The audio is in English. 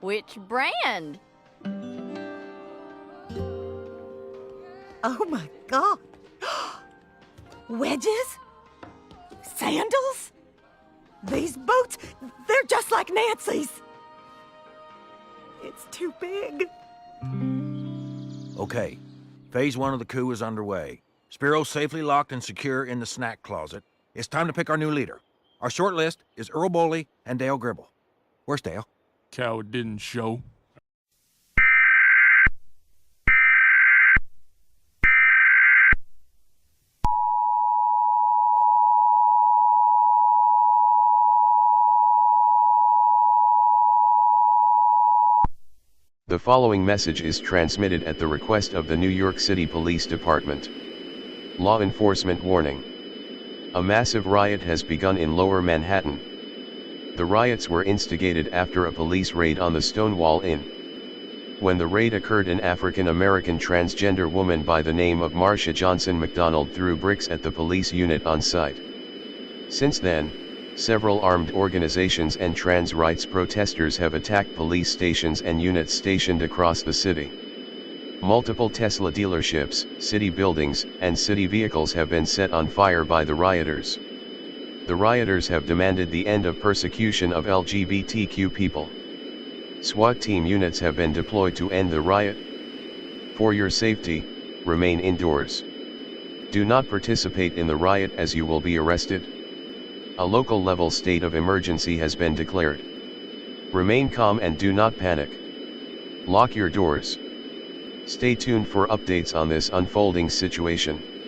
Which brand? Oh my God. Wedges? Sandals? These boots, they're just like Nancy's. It's too big. Okay, phase 1 of the coup is underway. Spiro's safely locked and secure in the snack closet. It's time to pick our new leader. Our short list is Earl Boley and Dale Gribble. Where's Dale? Coward didn't show. The following message is transmitted at the request of the New York City Police Department. Law enforcement warning. A massive riot has begun in Lower Manhattan. The riots were instigated after a police raid on the Stonewall Inn. When the raid occurred, an African-American transgender woman by the name of Marsha Johnson McDonald threw bricks at the police unit on site. Since then, several armed organizations and trans rights protesters have attacked police stations and units stationed across the city. Multiple Tesla dealerships, city buildings, and city vehicles have been set on fire by the rioters. The rioters have demanded the end of persecution of LGBTQ people. SWAT team units have been deployed to end the riot. For your safety, remain indoors. Do not participate in the riot as you will be arrested. A local level state of emergency has been declared. Remain calm and do not panic. Lock your doors. Stay tuned for updates on this unfolding situation.